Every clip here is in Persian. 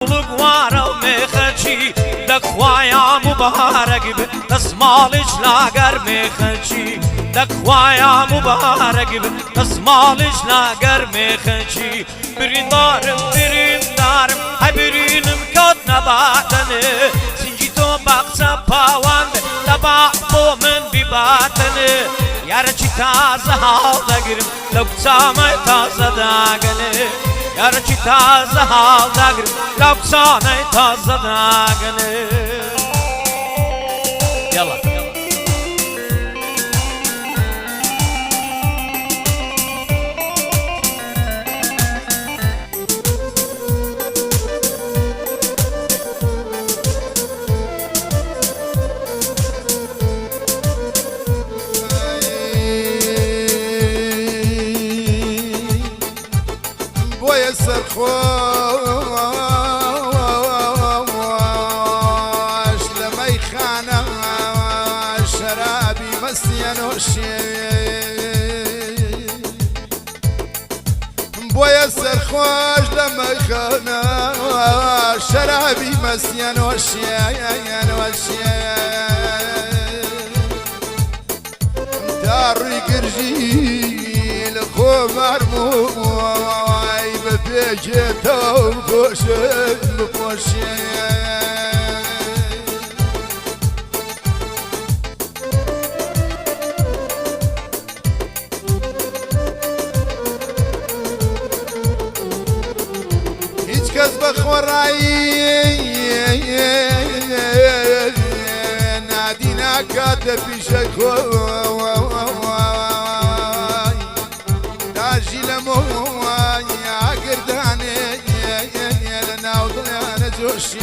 وارە و مێخەچی دەخوایا مبارەک بێ دەسماڵیش لاگەر مێخەچی دەخوایا مبارەک بێ دەسماڵیش لاگەر مێخەچی بریندارم بریندارم هەی برینم کەوت نەباتەنێ سینجی تۆ باقچە پاوان بێ دەبات بۆ من بیباتەنێ یارەکی تازە هاڵ دەگرم لەو کچامەی تازە داگەنێ یارەکی تازە هاڵ دەگرم لەو کچانەی تازە داگەنێ یاڵا سرخوش لميخانة شرابي مسيا نوشي بويا سرخوش لميخانة شرابي مسيا نوشي داري قرجي لخو مرموم بيجيتو بوشك بوشي هيج كز بخوراي نادينا كاتب في شكو داجي لمواي قرداني لنا وضلعنا جوشي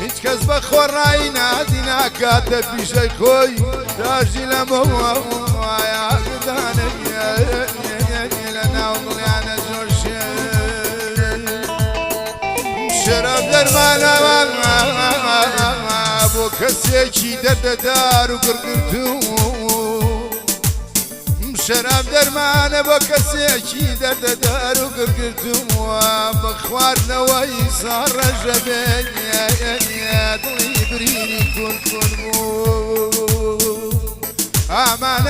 هيج كز بخوراي نادينا كاتب في شكوي داجي لمواي قرداني لنا وضلعنا جوشي شرب درمانا بو كسيكي درددار وقرقرتو شراب درمانه با کسیکی درددار و گرگردم و بخوارنەوەی ساڕ ڕەژەبێ دڵی برینی کون بوو ئامان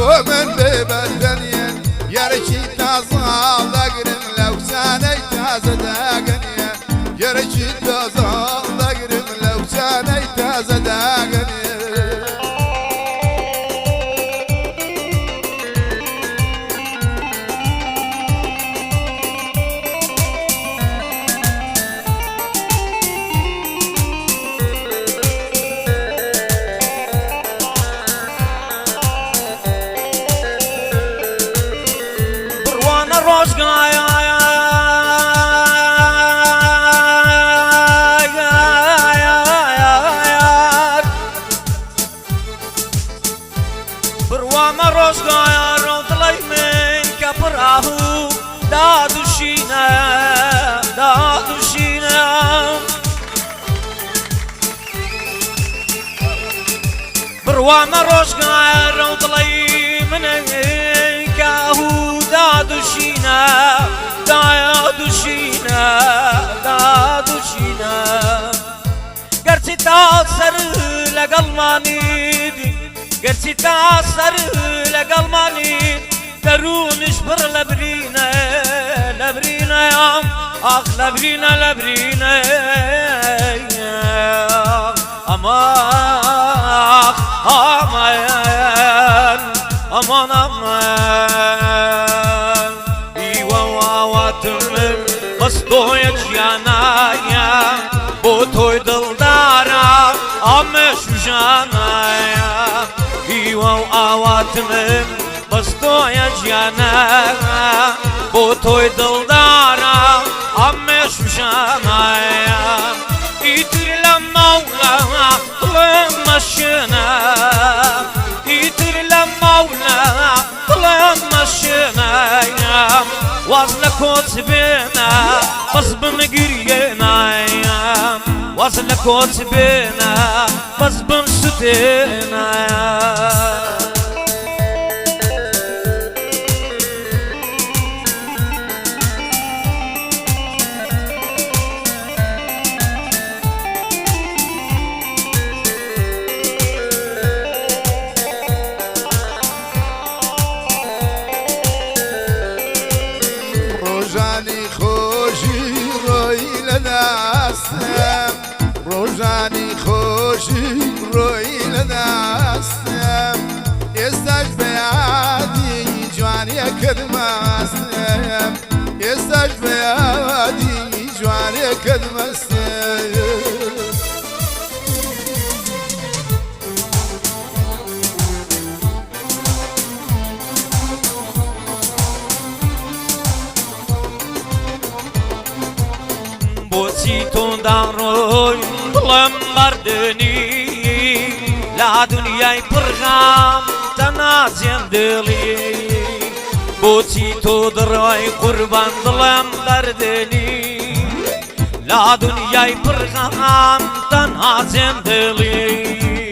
ومن ببدنيا يركي تازا دقرن لو ساني تازا داقنيا يركي تازا دقرن لو ساني تازا داقنيا بروامە ڕۆژگایان ڕۆدڵی من کە پڕاهوو دادوشینە بروامە ڕۆژگایان ڕۆدڵی من کە هوو دادوشینە گەرچی تا سەر لەگەڵمانی گەرچی تا سەر لەگەڵمانی دەروونش پڕ لە برینەیەم ئاخ لە برینە ئەمان ئیوە واواتم بەستۆیە گیانایە بۆ تۆی دڵدارە ئەمەش ژانایە هیوە و ئاواتم بەستۆیە گیانە بۆ تۆی دڵدارە ئەمەش ژانایە يتر لمولا ظلم مشنا يتر لمولا ظلم مشنا وصلك وتبينا غصب مقرينا وصلك وتبينا غصب ستينا روزاني خوشي روي لناسم يستاج بيادي جواني كدماسم يستاج بيادي جواني كدماسم بوتي تنداروي ظلم مردني لا دنياي برغام تنازم دلي بوتي تدري قربان ظلم مردني لا دنياي برغام تنازم دلي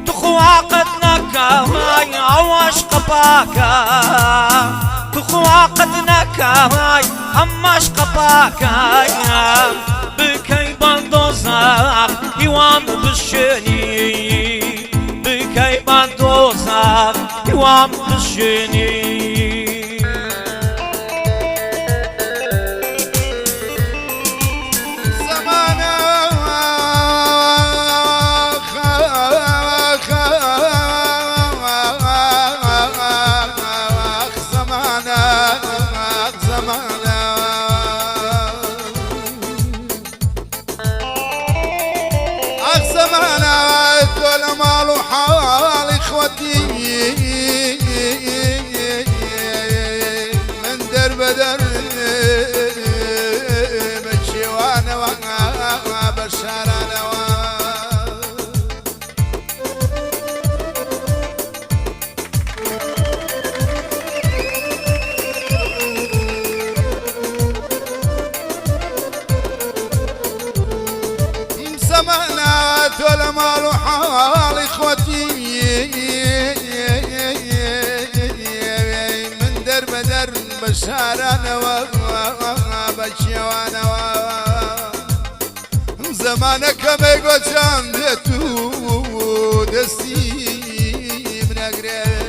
تخوا قدنك هاي عواش قباكا تخوا قدنك هاي أماش قباكا بكي بندوزاق يوام بشني بكي بندوزاق يوام بشني من درب در مشي وانا بشارانا سمعنا ولا مال حال اخوتي بشارانا وبشوانا زمانك ما يقول جان ديتو دستي من أقرب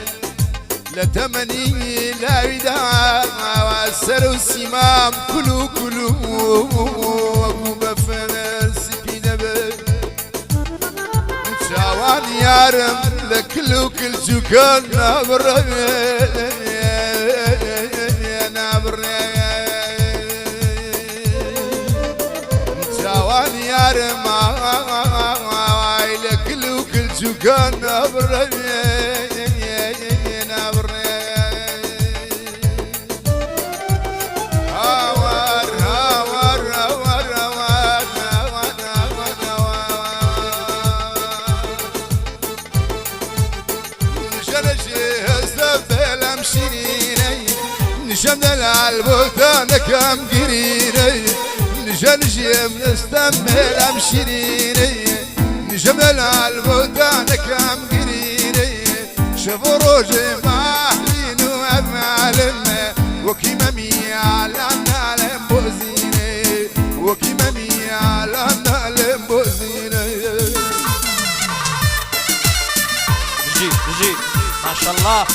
لتمني لا وداع والسر والسمام كلو كلو وقوم بفمر سبينا بك شوان يارم لكلو كل جوكان نابرم شوان يارم لكلو كل جوكان نابرم نشمد البلدان كم قريني نجنجي من استمل امشيني نشمد البلدان كم قريني شوفوا روجي ماهلين وامعلم وكيمامي على النعلم بوزيني وكيمامي على النعلم بوزيني جي ما شاء الله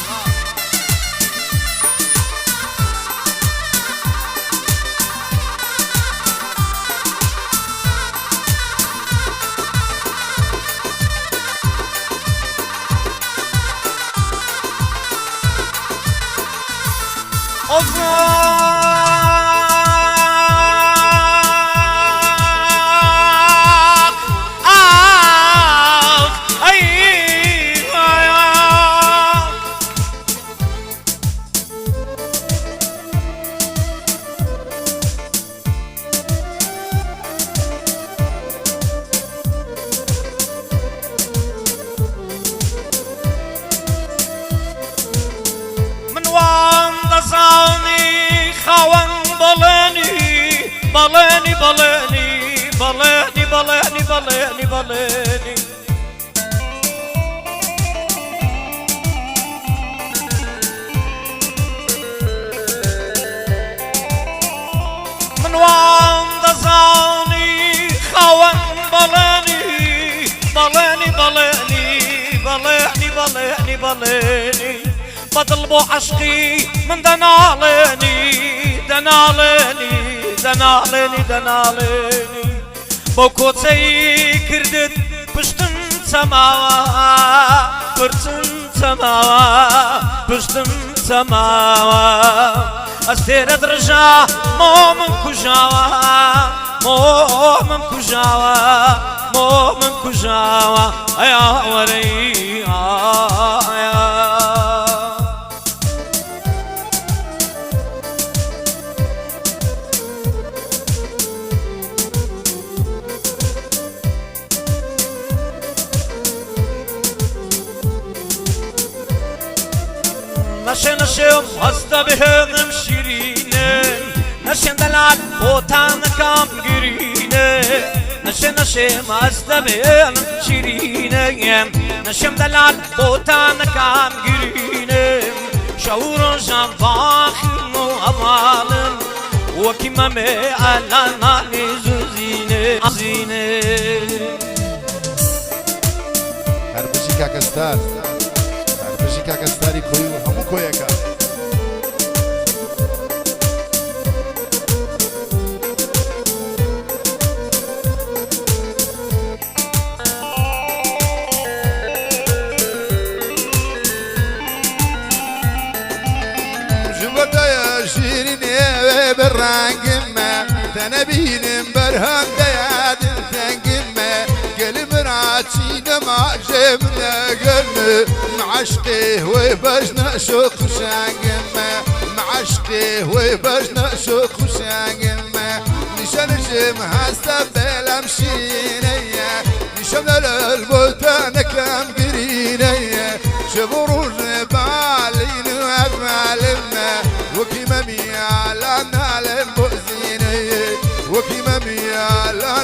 بلاني بلاني بلاني بلاني بلاني بلاني من وان دزاني خوان بلاني بلاني بلاني بلاني بلاني بلاني بطلبوا عشقي من دنالني دنالني دنالني دنالني بوكوتي كردت بشتن سماوا برتن سماوا بشتن سماوا استير درجة مومن كجاوا مومن كجاوا مومن كجاوا يا وري يا نشه نشه هسته بهم شیرینه نشه دلال بوتان کام گرینه نشه نشه هسته بهم شیرینه نشه دلال بوتان کام گرینه شعور جان باخم و اوالم وکی ممه الانا زوزینه زینه هربشی کاکستان هربشی کاکستانی کوی همو کویکا بالرانقمة تنبين برهم دياد تنقمة قلب راتينا ما جبنا قلنا معشقه وبجنا شوق شانقمة معشقه وبجنا شوق شانقمة نشان جم هستا بلمشينية نشان البلدان كلام قرينية شبور بالين وأبالنا وكي ممي على نالم بؤزيني وكي ممي على